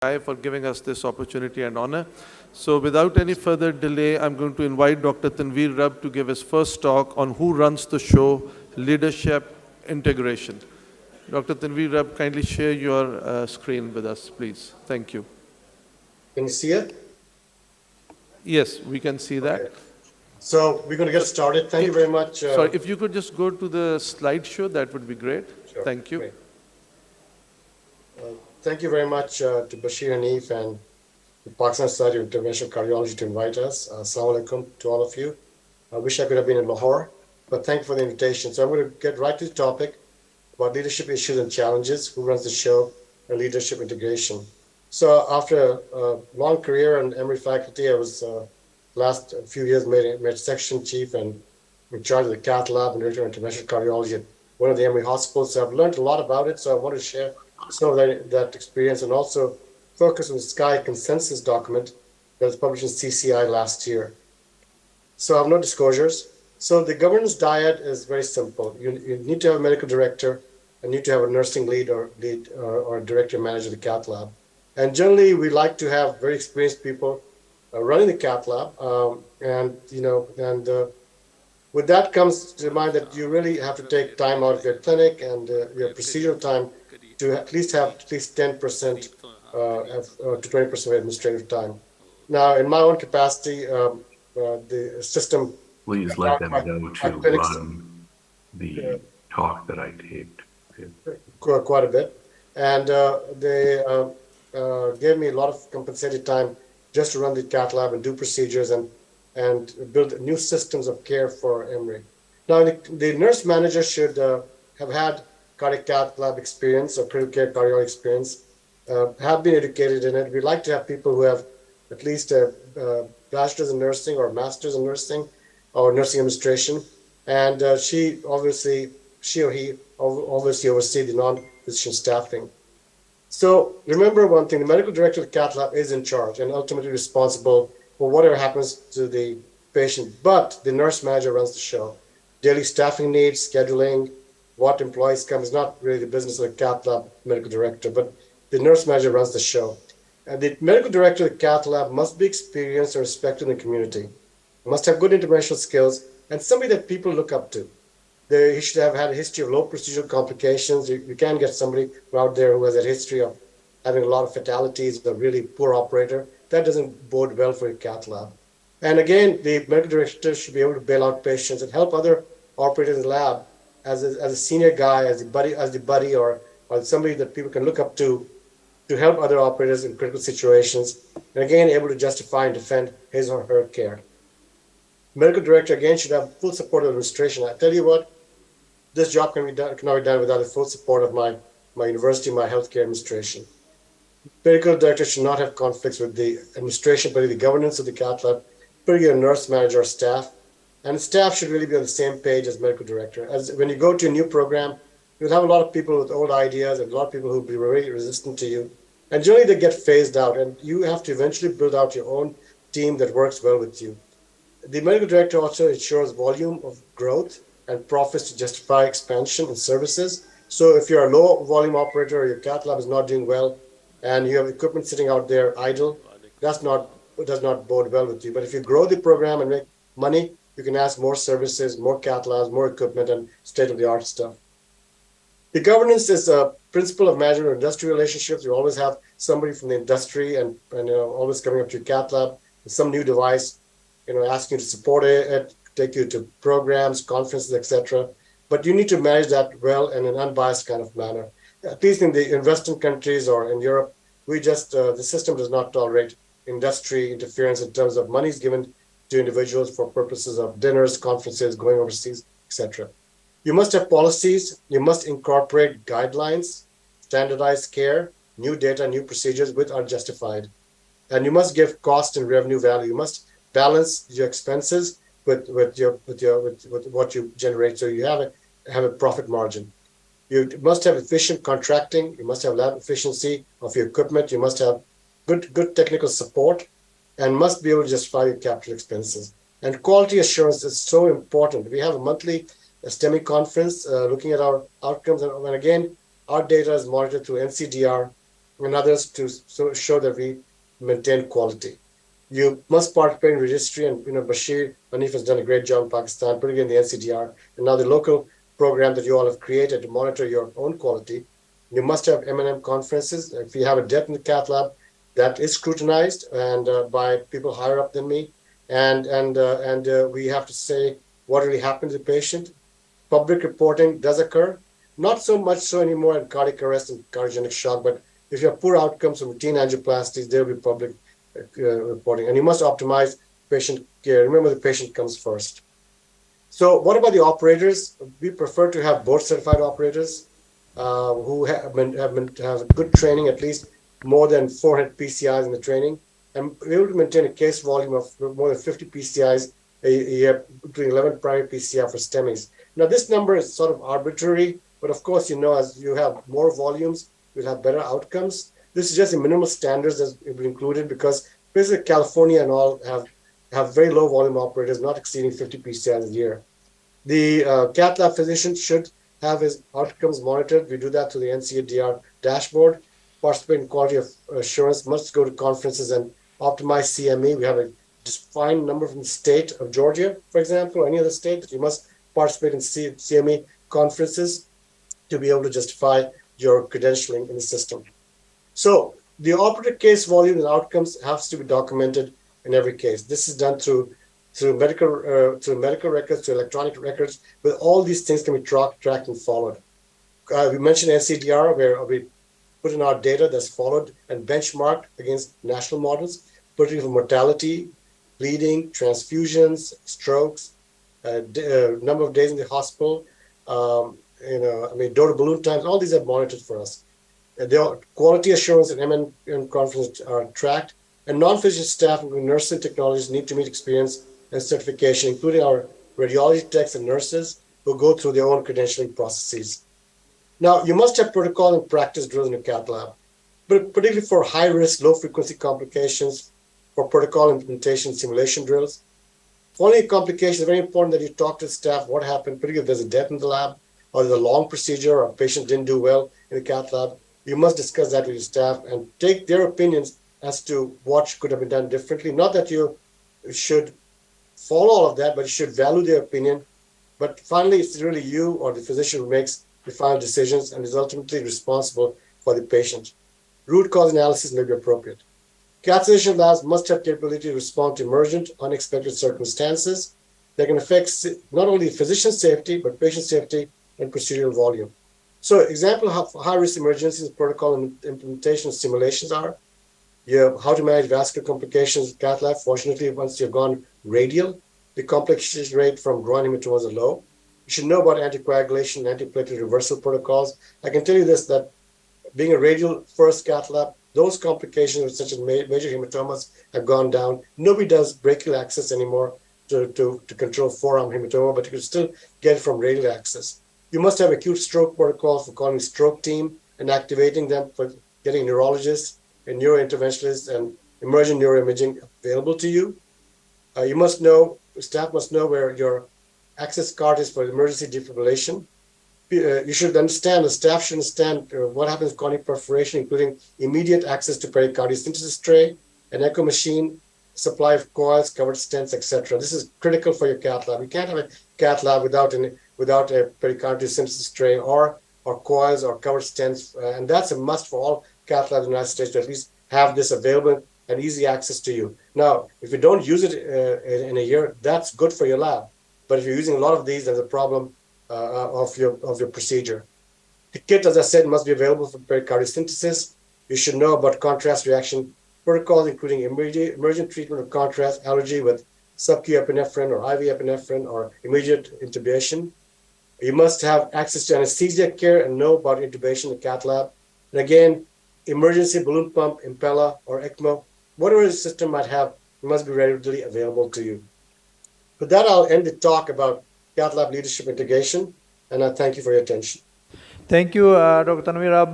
for giving us this opportunity and honor. So without any further delay, I'm going to invite Dr. Tanveer Rab to give his first talk on who runs the show, Leadership Integration. Dr. Tanveer Rab, kindly share your screen with us, please. Thank you. Can you see it? Yes, we can see that. Okay. So we're going to get started. Thank you very much. Sorry, if you could just go to the slideshow, that would be great. Sure. Thank you. Great. Thank you very much to Bashir Hanif and the Pakistan Society of Interventional Cardiology to invite us. Assalamu alaikum to all of you. I wish I could have been in Lahore, but thank you for the invitation. So I'm going to get right to the topic about leadership issues and challenges, who runs the show, and leadership integration. So after a long career in Emory faculty, I was last few years made section chief and in charge of the cath lab and interventional cardiology at one of the Emory hospitals. So I've learned a lot about it. So I want to share some of that experience and also focus on the SKY consensus document that was published in CCI last year. So I have no disclosures. So the governance dyad is very simple. You need to have a medical director and need to have a nursing lead or a director manager of the cath lab. And generally, we like to have very experienced people running the cath lab. With that comes to mind that you really have to take time out of your clinic and your procedural time to at least have 10% to 20% of administrative time. Now, in my own capacity, the system. Please let them know to run the talk that I taped. Quite a bit. And they gave me a lot of compensated time just to run the cath lab and do procedures and build new systems of care for Emory. Now, the nurse manager should have had cardiac cath lab experience or critical care cardiology experience, have been educated in it. We'd like to have people who have at least a bachelor's in nursing or master's in nursing or nursing administration. And she or he obviously oversee the non-physician staffing. So remember one thing, the medical director of the cath lab is in charge and ultimately responsible for whatever happens to the patient, but the nurse manager runs the show. Daily staffing needs, scheduling, what employees come is not really the business of the cath lab medical director, but the nurse manager runs the show. And the medical director of the cath lab must be experienced and respected in the community, must have good interventional skills, and somebody that people look up to. He should have had a history of low procedural complications. You can't get somebody out there who has a history of having a lot of fatalities, a really poor operator. That doesn't bode well for your cath lab. And again, the medical director should be able to bail out patients and help other operators in the lab as a senior guy, as the buddy, or somebody that people can look up to help other operators in critical situations. And again, able to justify and defend his or her care. Medical director, again, should have full support of the administration. I tell you what, this job cannot be done without the full support of my university, my healthcare administration. Medical director should not have conflicts with the administration, but the governance of the cath lab, particularly a nurse manager or staff. And staff should really be on the same page as medical director. As when you go to a new program, you'll have a lot of people with old ideas and a lot of people who will be very resistant to you. And generally they get phased out, and you have to eventually build out your own team that works well with you. The medical director also ensures volume of growth and profits to justify expansion in services. So if you're a low volume operator or your cath lab is not doing well and you have equipment sitting out there idle, does not bode well with you. But if you grow the program and make money, you can ask more services, more cath labs, more equipment, and state-of-the-art stuff. The governance is a principle of management of industry relationships. You always have somebody from the industry and always coming up to your cath lab with some new device, asking you to support it, take you to programs, conferences, etc. But you need to manage that well in an unbiased kind of manner. At least in the Western countries or in Europe, the system does not tolerate industry interference in terms of monies given to individuals for purposes of dinners, conferences, going overseas, etc. You must have policies. You must incorporate guidelines, standardized care, new data, new procedures which are justified. And you must give cost and revenue value. You must balance your expenses with what you generate, so you have a profit margin. You must have efficient contracting. You must have lab efficiency of your equipment. You must have good technical support, and must be able to justify your capital expenses. And quality assurance is so important. We have a monthly STEMI conference looking at our outcomes, and again, our data is monitored through NCDR and others to show that we maintain quality. You must participate in registry, and Bashir Hanif has done a great job in Pakistan, particularly in the NCDR, and now the local program that you all have created to monitor your own quality. You must have M&M conferences. If you have a death in the cath lab, that is scrutinized and by people higher up than me, and we have to say what really happened to the patient. Public reporting does occur, not so much so anymore in cardiac arrest and cardiogenic shock, but if you have poor outcomes from routine angioplasties, there will be public reporting. And you must optimize patient care. Remember, the patient comes first. So what about the operators? We prefer to have board certified operators who have good training, at least more than 400 PCIs in the training, and be able to maintain a case volume of more than 50 PCIs a year, including 11 primary PCI for STEMIs. Now, this number is sort of arbitrary, but of course, as you have more volumes, you'll have better outcomes. This is just the minimal standards that's been included because basically California and all have very low volume operators, not exceeding 50 PCIs a year. The cath lab physician should have his outcomes monitored. We do that through the NCADR dashboard. Participate in quality of assurance, must go to conferences and optimize CME. We have a defined number from the state of Georgia, for example, or any other state that you must participate in CME conferences to be able to justify your credentialing in the system. So the operative case volume and outcomes has to be documented in every case. This is done through medical records, through electronic records, but all these things can be tracked and followed. We mentioned NCDR, where we put in our data that's followed and benchmarked against national models, particularly for mortality, bleeding, transfusions, strokes, number of days in the hospital, door to balloon times. All these are monitored for us. Quality assurance and M&M conferences are tracked, and non-physician staff and nurses and technologists need to meet experience and certification, including our radiology techs and nurses who go through their own credentialing processes. Now, you must have protocol and practice drills in your cath lab, but particularly for high-risk, low-frequency complications, for protocol implementation simulation drills. Following complications, it's very important that you talk to the staff what happened, particularly if there's a death in the lab, or there's a long procedure, or a patient didn't do well in the cath lab. You must discuss that with your staff and take their opinions as to what could have been done differently. Not that you should follow all of that, but you should value their opinion. But finally, it's really you or the physician who makes the final decisions and is ultimately responsible for the patient. Root cause analysis may be appropriate. Catheterization labs must have capability to respond to emergent, unexpected circumstances that can affect not only physician safety, but patient safety and procedural volume. So example of high-risk emergencies, protocol and implementation simulations are how to manage vascular complications in cath lab. Fortunately, once you've gone radial, the complication rate from groin hematomas are low. You should know about anticoagulation and antiplatelet reversal protocols. I can tell you this, that being a radial first cath lab, those complications such as major hematomas have gone down. Nobody does brachial access anymore to control forearm hematoma, but you can still get it from radial access. You must have acute stroke protocols for calling stroke team and activating them for getting neurologists and neurointerventionists and emergent neuroimaging available to you. Staff must know where your access card is for emergency defibrillation. You should understand, the staff should understand what happens with corneal perforation, including immediate access to pericardiocentesis tray, an echo machine, supply of coils, covered stents, etc. This is critical for your cath lab. You can't have a cath lab without a pericardiocentesis tray or coils or covered stents, and that's a must for all cath labs in the United States to at least have this available and easy access to you. Now, if you don't use it in a year, that's good for your lab. But if you're using a lot of these, there's a problem of your procedure. The kit, as I said, must be available for pericardiocentesis. You should know about contrast reaction protocols, including emergent treatment of contrast allergy with sub-Q epinephrine or IV epinephrine or immediate intubation. You must have access to anesthesia care and know about intubation in the cath lab. And again, emergency balloon pump, Impella, or ECMO, whatever the system might have, must be readily available to you. With that, I'll end the talk about cath lab leadership integration, and I thank you for your attention. Thank you, Dr. Tanveer Rab.